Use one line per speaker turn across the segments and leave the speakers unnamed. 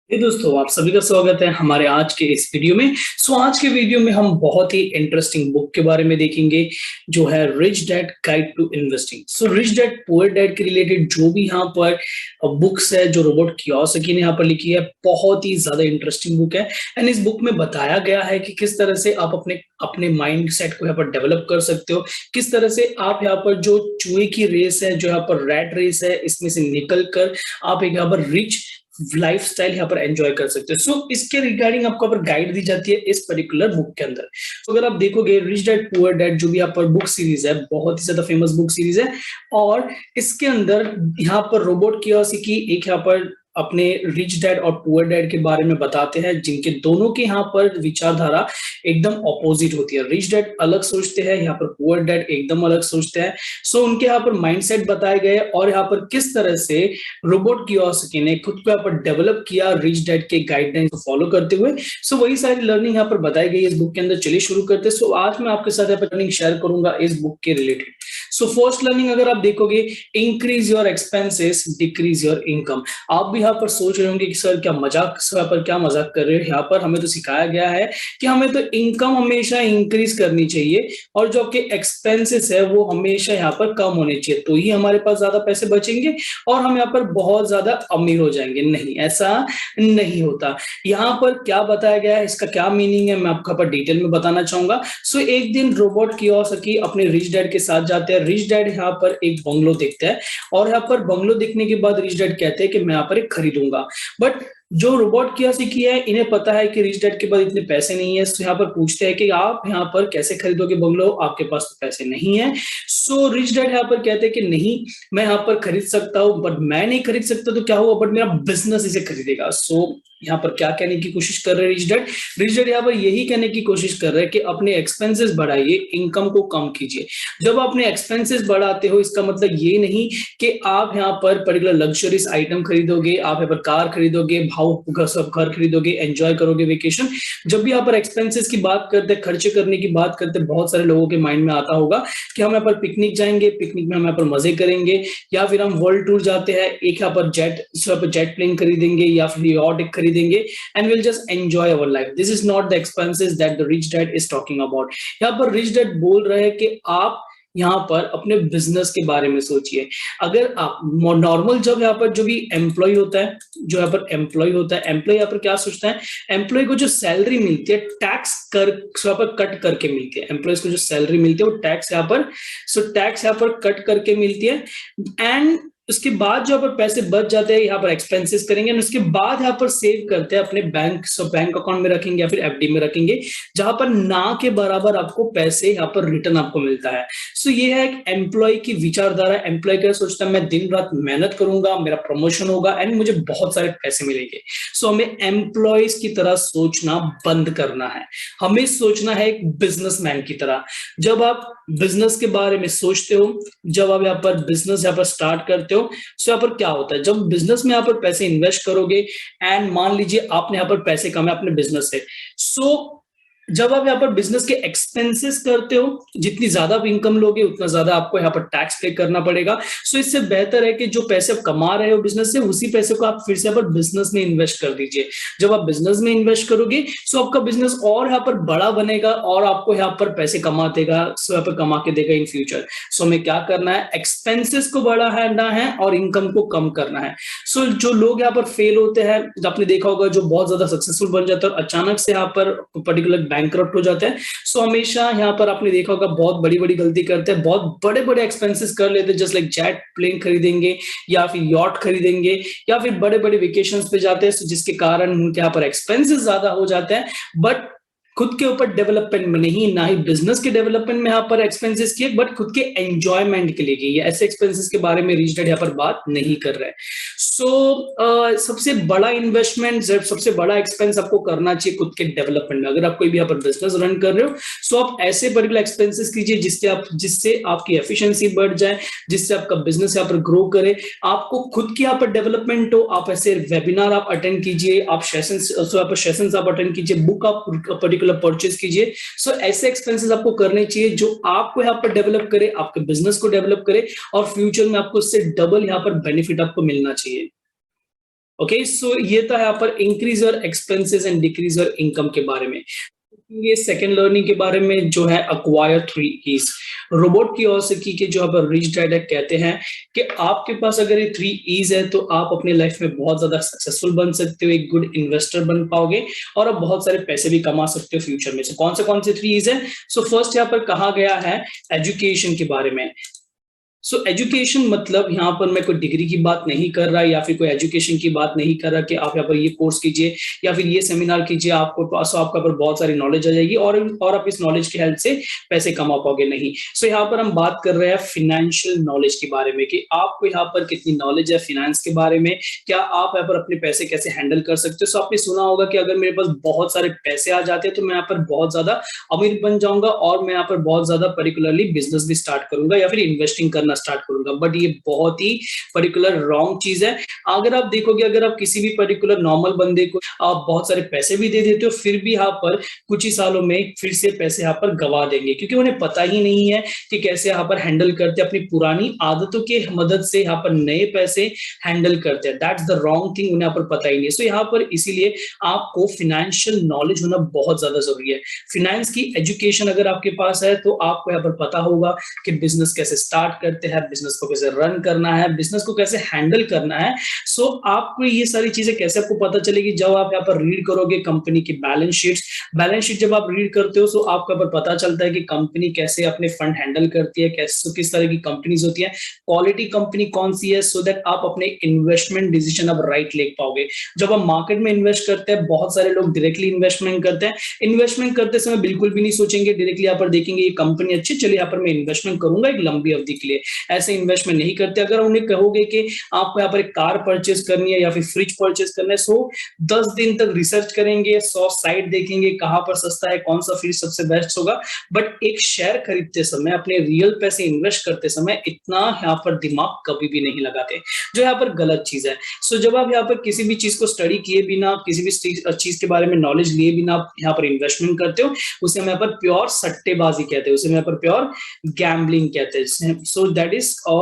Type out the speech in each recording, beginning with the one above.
दोस्तों, आप सभी का स्वागत है हमारे आज के इस वीडियो में। आज के वीडियो में हम बहुत ही इंटरेस्टिंग बुक के बारे में देखेंगे जो है rich dad guide to investing. Rich dad poor dad के रिलेटेड जो भी यहाँ पर बुक्स है जो रॉबर्ट कियोसाकी ने यहाँ पर लिखी है, बहुत ही ज्यादा इंटरेस्टिंग बुक है। एंड इस बुक में बताया गया है कि किस तरह से आप अपने अपने माइंड सेट को यहाँ पर डेवलप कर सकते हो, किस तरह से आप यहाँ पर जो चूहे की रेस है, जो यहाँ पर रैट रेस है, इसमें से निकल कर आप एक यहाँ पर रिच लाइफस्टाइल यहाँ पर एंजॉय कर सकते हो। इसके रिगार्डिंग आपको यहाँ पर गाइड दी जाती है इस पर्टिकुलर बुक के अंदर। अगर आप देखोगे रिच डैड पुअर डैड जो भी यहाँ पर बुक सीरीज है, बहुत ही ज्यादा फेमस बुक सीरीज है। और इसके अंदर यहाँ पर रोबोट कियोसाकी एक यहाँ पर अपने रिच डैड और पुअर डैड के बारे में बताते हैं, जिनके दोनों के यहाँ पर विचारधारा एकदम ऑपोजिट होती है। रिच डैड अलग सोचते हैं, यहाँ पर पुअर डैड एकदम अलग सोचते हैं। उनके यहाँ पर माइंडसेट बताए गए और यहाँ पर किस तरह से रोबोट कियोसाकी ने खुद को यहाँ पर डेवलप किया रिच डैड के गाइडलाइन को फॉलो करते हुए। वही सारी लर्निंग यहाँ पर बताई गई इस बुक के अंदर। चलिए शुरू करते हैं। आज मैं आपके साथ यहाँ पर लर्निंग शेयर करूंगा इस बुक के रिलेटेड। फर्स्ट लर्निंग अगर आप देखोगे, increase your expenses decrease your income. आप भी यहाँ पर सोच रहे होंगे कि सर क्या मजाक, सर पर क्या मजाक कर रहे हो। यहाँ पर हमें तो सिखाया गया है कि हमें तो इनकम हमेशा इंक्रीज करनी चाहिए और जो आपके एक्सपेंसेस है वो हमेशा यहाँ पर कम होने चाहिए, तो ही हमारे पास ज्यादा पैसे बचेंगे और हम यहाँ पर बहुत ज्यादा अमीर हो जाएंगे। नहीं, ऐसा नहीं होता। यहाँ पर क्या बताया गया है, इसका क्या मीनिंग है, मैं आपको यहाँ पर डिटेल में बताना चाहूंगा। एक दिन रोबोट कियोसाकी अपने रिच डैड के साथ जाते हैं। रिच डैड यहाँ पर एक बंगलो देखता है और यहाँ पर बंगलो देखने के बाद रिच डैड कहते हैं कि मैं यहाँ पर एक खरीदूंगा। बट जो रोबोट कियोसाकी है, इन्हें पता है कि रिच डैड के पास इतने पैसे नहीं है। यहाँ पर पूछते हैं कि आप यहाँ पर कैसे खरीदोगे बंगलो, आपके पास तो पैसे नहीं है। रिच डैड यहाँ पर कहते हैं कि नहीं, मैं यहाँ पर खरीद सकता हूँ, बट मैं नहीं खरीद सकता तो क्या हुआ, बट मेरा बिजनेस इसे खरीदेगा। यहाँ पर क्या कहने की कोशिश कर रहे हैं रिच डैड? रिच डैड यहाँ पर यही कहने की कोशिश कर रहे हैं कि अपने एक्सपेंसेस बढ़ाइए, इनकम को कम कीजिए। जब आप अपने एक्सपेंसेस बढ़ाते हो, इसका मतलब ये नहीं कि आप यहाँ पर पर्टिकुलर लग्जरीज आइटम खरीदोगे, आप यहाँ पर कार खरीदोगे, सब घर खरीदोगे, एंजॉय करोगे वेकेशन। जब भी यहाँ पर एक्सपेंसेस की बात करते, खर्चे करने की बात करते, बहुत सारे लोगों के माइंड में आता होगा कि हम यहाँ पर पिकनिक जाएंगे, पिकनिक में हम यहाँ पर मजे करेंगे, या फिर हम वर्ल्ड टूर जाते हैं, एक यहाँ पर जेट प्लेन खरीदेंगे या फिर यॉट खरीदेंगे, and will just enjoy our life. This is not the expenses that the rich dad is talking about. यहाँ पर रिच डैड बोल रहे हैं कि आप यहाँ पर अपने बिजनेस के बारे में सोचिए। अगर आप नॉर्मल, जब यहाँ पर जो भी एम्प्लॉय होता है, जो यहाँ पर एम्प्लॉय होता है, एम्प्लॉय यहाँ पर क्या सोचता है, एम्प्लॉय को जो सैलरी मिलती है टैक्स कर यहाँ पर कट करके मिलती है। एम्प्लॉयज को जो सैलरी मिलती है वो टैक्स यहाँ पर कट करके मिलती है। एंड उसके बाद जो यहाँ पर पैसे बच जाते हैं, यहाँ पर एक्सपेंसेस करेंगे, और उसके बाद यहाँ पर सेव करते हैं अपने बैंक अकाउंट में रखेंगे या फिर एफडी में रखेंगे, जहां पर ना के बराबर आपको पैसे यहाँ पर रिटर्न आपको मिलता है। ये है एक एम्प्लॉय की विचारधारा। एम्प्लॉय क्या सोचता है, मैं दिन रात मेहनत करूंगा, मेरा प्रमोशन होगा एंड मुझे बहुत सारे पैसे मिलेंगे। हमें एम्प्लॉयज की तरह सोचना बंद करना है, हमें सोचना है एक बिजनेसमैन की तरह। जब आप बिजनेस के बारे में सोचते हो, जब आप यहाँ पर बिजनेस यहाँ पर स्टार्ट करते हो, यहाँ पर क्या होता है, जब बिजनेस में यहाँ पर पैसे इन्वेस्ट करोगे एंड मान लीजिए आपने यहाँ पर पैसे कमाए अपने बिजनेस से, जब आप यहाँ पर बिजनेस के एक्सपेंसेस करते हो, जितनी ज्यादा आप इनकम लोगे उतना ज्यादा आपको यहाँ पर टैक्स पे करना पड़ेगा। इससे बेहतर है कि जो पैसे आप कमा रहे हो बिजनेस से, उसी पैसे को आप फिर से यहाँ पर बिजनेस में इन्वेस्ट कर दीजिए। जब आप बिजनेस में इन्वेस्ट करोगे आपका बिजनेस और यहाँ पर बड़ा बनेगा और आपको यहाँ पर पैसे कमा देगा, यहाँ पर कमा के देगा इन फ्यूचर। हमें क्या करना है, एक्सपेंसेस को बढ़ाना है और इनकम को कम करना है। जो लोग यहाँ पर फेल होते हैं, आपने देखा होगा, जो बहुत ज्यादा सक्सेसफुल बन जाता है और अचानक से यहाँ पर पर्टिकुलर बैंकरप्ट हो जाते हैं, हमेशा यहाँ पर आपने देखा होगा बहुत बड़ी बड़ी गलती करते हैं, बहुत बड़े बड़े एक्सपेंसेस कर लेते हैं, जस्ट लाइक जेट प्लेन खरीदेंगे या फिर यॉट खरीदेंगे या फिर बड़े बड़े वेकेशंस पे जाते हैं, जिसके कारण उनके यहाँ पर एक्सपेंसेस ज्यादा हो जाते हैं, बट खुद के ऊपर डेवलपमेंट में नहीं, ना ही बिजनेस के डेवलपमेंट में यहाँ पर एक्सपेंसेस किए, बट खुद के एंजॉयमेंट के लिए किए। ऐसे एक्सपेंसेस के बारे में रिच डैड यहाँ पर बात नहीं कर रहे हैं। सबसे बड़ा इन्वेस्टमेंट, सबसे बड़ा एक्सपेंस आपको करना चाहिए खुद के डेवलपमेंट में। अगर आप कोई भी यहाँ पर बिजनेस रन कर रहे हो, आप ऐसे पर्टिकुलर एक्सपेंसेस कीजिए जिससे आपकी एफिशिएंसी बढ़ जाए, जिससे आपका बिजनेस यहाँ पर ग्रो करे, आपको खुद की यहाँ पर डेवलपमेंट हो। आप ऐसे वेबिनार आप अटेंड कीजिए, आप सेशंस आप अटेंड कीजिए, बुक आप पर्टिकुलर परचेज कीजिए। ऐसे एक्सपेंसेस आपको करने चाहिए जो आपको यहाँ पर डेवलप करे, आपके बिजनेस को डेवलप करे और फ्यूचर में आपको इससे डबल यहाँ पर बेनिफिट आपको मिलना चाहिए। ओके, सो ये था यहाँ पर increase your expenses and decrease your income के बारे में। ये सेकंड लर्निंग के बारे में जो है अक्वायर 3 E's। रोबोट कियोसाकी के जो आप रिच डैड कहते हैं कि आपके पास अगर ये 3 E's है तो आप अपने लाइफ में बहुत ज्यादा सक्सेसफुल बन सकते हो, एक गुड इन्वेस्टर बन पाओगे और आप बहुत सारे पैसे भी कमा सकते हो फ्यूचर में। कौन से 3 E's है? सो फर्स्ट यहाँ पर कहा गया है एजुकेशन के बारे में। सो एजुकेशन मतलब यहाँ पर मैं कोई डिग्री की बात नहीं कर रहा या फिर कोई एजुकेशन की बात नहीं कर रहा कि आप यहाँ पर ये कोर्स कीजिए या फिर ये सेमिनार कीजिए, आपको पास आपका पर बहुत सारी नॉलेज आ जाएगी और आप इस नॉलेज की हेल्प से पैसे कमा पाओगे, नहीं। सो यहाँ पर हम बात कर रहे हैं फिनेंशियल नॉलेज के बारे में कि आपको यहाँ पर कितनी नॉलेज है फिनेंस के बारे में, क्या आप यहाँ पर अपने पैसे कैसे हैंडल कर सकते हो। सो आपने सुना होगा कि अगर मेरे पास बहुत सारे पैसे आ जाते हैं तो मैं यहाँ पर बहुत ज्यादा अमीर बन जाऊंगा और मैं यहाँ पर बहुत ज्यादा पर्टिकुलरली बिजनेस भी स्टार्ट करूंगा या फिर इन्वेस्टिंग करना स्टार्ट करूंगा। बट ये बहुत ही पर्टिकुलर रॉन्ग चीज है। अगर आप देखोगे, अगर आप किसी भी पर्टिकुलर नॉर्मल बंदे को आप बहुत सारे पैसे भी दे देते हो, फिर भी यहाँ पर कुछ ही सालों में फिर से पैसे यहाँ पर गवा देंगे, क्योंकि उन्हें पता ही नहीं है कि कैसे यहाँ पर हैंडल करते हैं, अपनी पुरानी आदतों के मदद से यहाँ पर नए पैसे हैंडल करते हैं। दैट्स द रॉन्ग थिंग, उन्हें यहाँ पर पता ही नहीं। सो यहाँ पर इसीलिए आपको फिनेंशियल नॉलेज होना बहुत ज्यादा जरूरी है। फिनेंस की एजुकेशन अगर आपके पास है तो आपको यहाँ पर पता होगा कि बिजनेस कैसे स्टार्ट करते हैं, बिजनेस को कैसे रन करना है, बिजनेस को कैसे हैंडल करना है। सो आपको ये सारी चीजें कैसे आपको पता चलेगी? जब आप यहाँ पर रीड करोगे कंपनी की बैलेंस शीट जब आप रीड करते हो तो आपको यहाँ पर पता चलता है कि कंपनी कैसे अपने फंड हैंडल करती है, कैसे किस तरह की कंपनीज होती है, क्वालिटी कंपनी कौन सी है, सो दैट आप अपने इन्वेस्टमेंट डिसीजन अब राइट ले पाओगे। जब आप मार्केट में इन्वेस्ट करते हैं, बहुत सारे लोग डायरेक्टली इन्वेस्टमेंट करते हैं, इन्वेस्टमेंट करते समय बिल्कुल भी नहीं सोचेंगे, डायरेक्टली यहाँ पर देखेंगे ये कंपनी अच्छी, चलिए यहाँ पर मैं इन्वेस्टमेंट करूंगा एक लंबी अवधि के लिए। ऐसे इन्वेस्टमेंट नहीं करते। अगर उन्हें कहोगे कि आपको यहाँ पर एक कार परचेज करनी है या फिर फ्रिज परचेज करना है, सो 10 दिन तक रिसर्च करेंगे, 100 साइट देखेंगे कहां पर सस्ता है, कौन सा फ्रिज सबसे बेस्ट होगा। बट एक शेयर खरीदते समय, अपने रियल पैसे इन्वेस्ट करते समय इतना यहाँ पर दिमाग कभी भी नहीं लगाते, जो यहाँ पर गलत चीज है। सो जब आप यहाँ पर किसी भी चीज को स्टडी किए बिना, किसी भी चीज के बारे में नॉलेज लिए बिना आप यहाँ पर इन्वेस्टमेंट करते हो, उसे हम यहाँ पर प्योर सट्टेबाजी कहते हैं, उसे हम यहाँ पर प्योर गैम्बलिंग कहते हैं। So that is a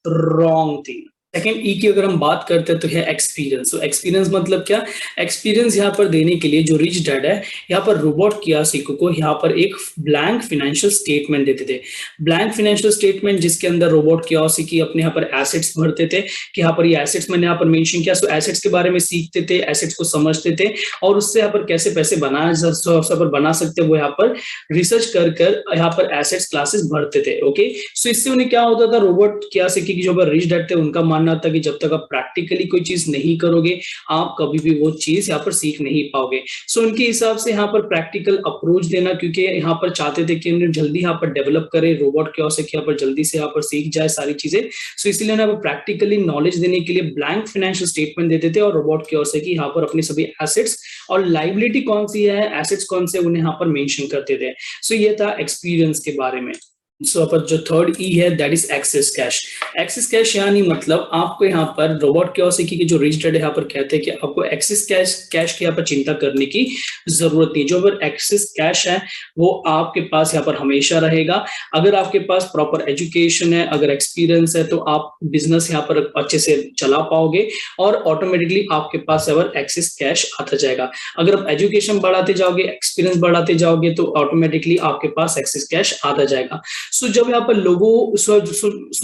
wrong thing. Second ई की अगर हम बात करते हैं तो है एक्सपीरियंस। तो एक्सपीरियंस मतलब क्या? एक्सपीरियंस यहाँ पर देने के लिए जो रिच डैड है यहाँ पर रोबोट कियोसाकी को यहाँ पर एक ब्लैंक फाइनेंशियल स्टेटमेंट देते थे। ब्लैंक फाइनेंशियल स्टेटमेंट जिसके अंदर रोबोट कियोसाकी अपने यहाँ पर एसेट्स भरते थे कि यहाँ पर ये एसेट्स मैंने यहाँ पर मेंशन किया। सो एसेट्स के बारे में सीखते थे, एसेट्स को समझते थे और उससे यहाँ पर कैसे पैसे बना सकते वो यहाँ पर रिसर्च कर यहाँ पर एसेट्स क्लासेस भरते थे। ओके, सो इससे उन्हें क्या होता था, रोबोट कियोसाकी की जो रिच डैड थे उनका मानना था कि जब तक आप प्रैक्टिकली कोई चीज नहीं करोगे आप कभी भी वो चीज यहाँ पर सीख नहीं पाओगे। सो उनके हिसाब से यहाँ पर प्रैक्टिकल अप्रोच देना, क्योंकि यहाँ पर चाहते थे कि उन्हें जल्दी यहाँ पर डेवलप करे, रोबोट कियोसाकी यहाँ पर जल्दी से यहाँ पर सीख जाए सारी चीजें। सो इसलिए यहाँ पर प्रैक्टिकली नॉलेज देने के लिए ब्लैंक फाइनेंशियल स्टेटमेंट देते थे और रोबोट कियोसाकी यहाँ पर अपने सभी एसेट्स और लाइबिलिटी कौन सी है, एसेट्स कौन से, उन्हें यहाँ पर मेंशन करते थे। सो ये था एक्सपीरियंस के बारे में। सो पर जो थर्ड ई है that is access cash. Access cash यानी मतलब आपको यहाँ पर रोबोट कियोसाकी के जो रिच डैड यहाँ पर कहते हैं कि आपको एक्सेस कैश की यहाँ पर चिंता करने की जरूरत नहीं। जो अगर एक्सेस कैश है वो आपके पास यहाँ पर हमेशा रहेगा। अगर आपके पास प्रॉपर एजुकेशन है, अगर एक्सपीरियंस है तो आप बिजनेस यहाँ पर अच्छे से चला पाओगे और ऑटोमेटिकली आपके पास यहाँ पर एक्सेस कैश आता जाएगा। अगर आप एजुकेशन बढ़ाते जाओगे, एक्सपीरियंस बढ़ाते जाओगे तो ऑटोमेटिकली आपके पास एक्सेस कैश आता जाएगा। सो जब यहाँ पर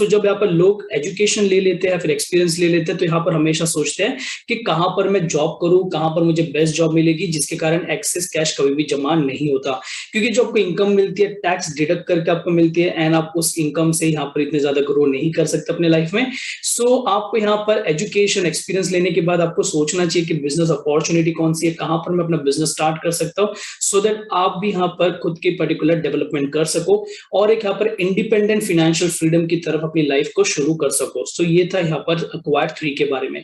जब यहाँ पर लोग एजुकेशन ले लेते हैं फिर एक्सपीरियंस ले लेते हैं तो यहाँ पर हमेशा सोचते हैं कि कहां पर मैं जॉब करूं, कहां पर मुझे बेस्ट जॉब मिलेगी, जिसके कारण एक्सेस कैश कभी भी जमा नहीं होता। क्योंकि जो आपको इनकम मिलती है टैक्स डिडक्ट करके आपको मिलती है एंड आप उस इनकम से यहाँ पर इतने ज्यादा ग्रो नहीं कर सकते अपने लाइफ में। सो आपको यहाँ पर एजुकेशन एक्सपीरियंस लेने के बाद आपको सोचना चाहिए कि बिजनेस अपॉर्चुनिटी कौन सी है, कहां पर मैं अपना बिजनेस स्टार्ट कर सकता हूँ, सो दैट आप भी यहाँ पर खुद की पर्टिकुलर डेवलपमेंट कर सको और एक यहाँ पर इंडिपेंडेंट फाइनेंशियल फ्रीडम की तरफ अपनी लाइफ को शुरू कर सको। सो ये था यहाँ पर अक्वायर 3 के बारे में।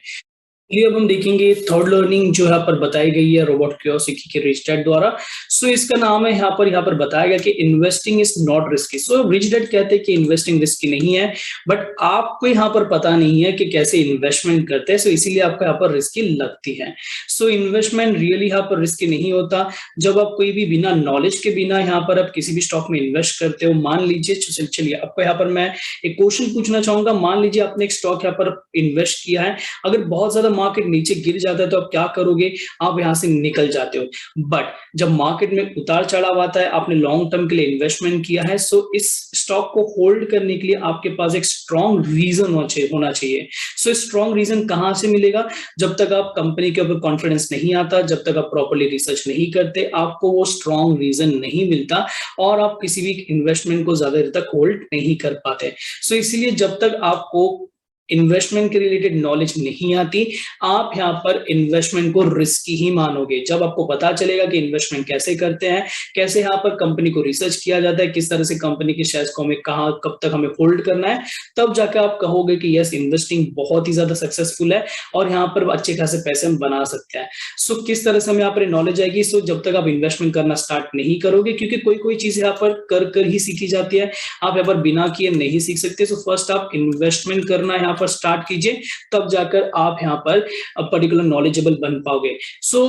ये अब हम देखेंगे थर्ड लर्निंग जो यहाँ पर बताई गई है रोबोट कियोसाकी के रिच डैड द्वारा। सो इसका नाम है यहाँ पर बताया गया कि investing is not risky. So rich dad कहते हैं कि इन्वेस्टिंग रिस्की नहीं है, बट आपको यहाँ पर पता नहीं है कि कैसे इन्वेस्टमेंट करते हैं, सो इसीलिए आपको यहाँ पर रिस्की लगती है। सो इन्वेस्टमेंट रियली यहाँ पर रिस्की नहीं होता। जब आप कोई भी बिना नॉलेज के बिना यहाँ पर आप किसी भी स्टॉक में इन्वेस्ट करते हो, मान लीजिए, चलिए आपको यहाँ पर मैं एक क्वेश्चन पूछना चाहूंगा। मान लीजिए आपने एक स्टॉक यहाँ पर इन्वेस्ट किया है, अगर बहुत ज्यादा मार्केट नीचे गिर जाता है तो आप क्या करोगे, आप यहाँ से निकल जाते हो। बट जब मार्केट में उतार चढ़ाव आता है, आपने लॉन्ग टर्म के लिए इन्वेस्टमेंट किया है, सो इस स्टॉक को होल्ड करने के लिए आपके पास एक स्ट्रॉन्ग रीजन होना चाहिए। सो स्ट्रॉन्ग रीजन कहां से मिलेगा, जब तक आप कंपनी के ऊपर कॉन्फिडेंस नहीं आता, जब तक आप प्रॉपर्ली रिसर्च नहीं करते, आपको वो स्ट्रॉन्ग रीजन नहीं मिलता और आप किसी भी इन्वेस्टमेंट को ज्यादा देर तक होल्ड नहीं कर पाते। सो इसलिए जब तक आपको इन्वेस्टमेंट के रिलेटेड नॉलेज नहीं आती, आप यहाँ पर इन्वेस्टमेंट को रिस्की ही मानोगे। जब आपको पता चलेगा कि इन्वेस्टमेंट कैसे करते हैं, कैसे यहाँ पर कंपनी को रिसर्च किया जाता है, किस तरह से कंपनी के शेयर्स को हमें कहाँ कब तक हमें होल्ड करना है, तब जाकर आप कहोगे कि यस, इन्वेस्टिंग बहुत ही ज्यादा सक्सेसफुल है और यहाँ पर अच्छे खासे पैसे हम बना सकते हैं। सो किस तरह से हमें यहाँ पर नॉलेज आएगी, सो जब तक आप इन्वेस्टमेंट करना स्टार्ट नहीं करोगे, क्योंकि कोई चीज यहाँ पर कर ही सीखी जाती है, आप यहाँ पर बिना किए नहीं सीख सकते। सो फर्स्ट आप इन्वेस्टमेंट करना यहाँ पर स्टार्ट कीजिए, तब जाकर आप यहाँ पर पर्टिकुलर नॉलेजेबल बन पाओगे। सो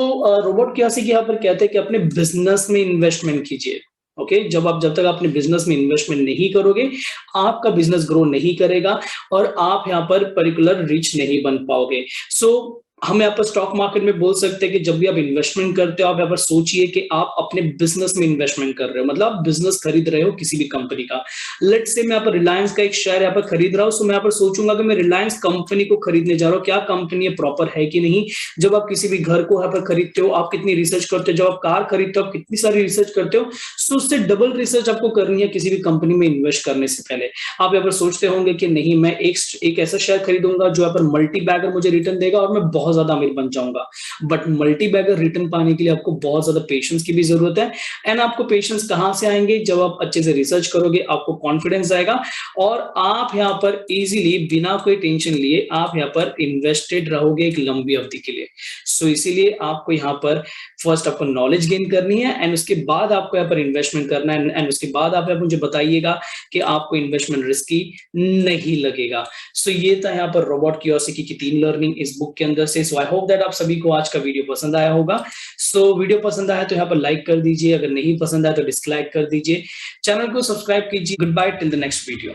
रोबोट कियोसाकी यहाँ पर कहते हैं कि अपने बिजनेस में इन्वेस्टमेंट कीजिए। ओके, जब तक अपने बिजनेस में इन्वेस्टमेंट नहीं करोगे, आपका बिजनेस ग्रो नहीं करेगा और आप यहाँ पर पर्टिकुलर रिच नहीं बन पाओगे। सो हम यहाँ पर स्टॉक मार्केट में बोल सकते हैं कि जब भी आप इन्वेस्टमेंट करते हो, आप यहाँ पर सोचिए कि आप अपने बिजनेस में इन्वेस्टमेंट कर रहे हो, मतलब आप बिजनेस खरीद रहे हो किसी भी कंपनी का। लेट्स से मैं यहाँ पर रिलायंस का एक शेयर यहाँ पर खरीद रहा हूँ, सो मैं यहाँ पर सोचूंगा कि मैं रिलायंस कंपनी को खरीदने जा रहा हूँ, क्या कंपनी है प्रॉपर है कि नहीं। जब आप किसी भी घर को यहाँ पर खरीदते हो, आप कितनी रिसर्च करते हो, जब आप कार खरीदते हो आप कितनी सारी रिसर्च करते हो। सो उससे डबल रिसर्च आपको करनी है किसी भी कंपनी में इन्वेस्ट करने से पहले। आप यहाँ पर सोचते होंगे कि नहीं, मैं एक ऐसा शेयर खरीदूंगा जो यहाँ पर मल्टी बैगर मुझे रिटर्न देगा और मैं बहुत ज्यादा अमीर बन जाऊंगा। बट मल्टी बैगर रिटर्न पाने के लिए आपको बहुत ज्यादा पेशेंस की भी जरूरत है। एंड आपको पेशेंस कहां से आएंगे, जब आप अच्छे से रिसर्च करोगे, आपको कॉन्फिडेंस आएगा और आप यहाँ पर इजीली बिना कोई टेंशन लिए आप यहाँ पर इन्वेस्टेड रहोगे एक लंबी अवधि के लिए। सो इसीलिए आपको यहाँ पर फर्स्ट आपको नॉलेज गेन करनी है एंड उसके बाद आपको यहाँ पर इन्वेस्टमेंट करना है एंड उसके बाद आप मुझे बताइएगा कि आपको इन्वेस्टमेंट रिस्की नहीं लगेगा। सो ये था यहाँ पर रोबोट कियोसाकी की 3 लर्निंग इस बुक के अंदर से। सो आई होप दैट आप सभी को आज का वीडियो पसंद आया होगा। सो वीडियो पसंद आया तो यहाँ पर लाइक कर दीजिए, अगर नहीं पसंद आया तो डिसलाइक कर दीजिए, चैनल को सब्सक्राइब कीजिए। Goodbye till the next video.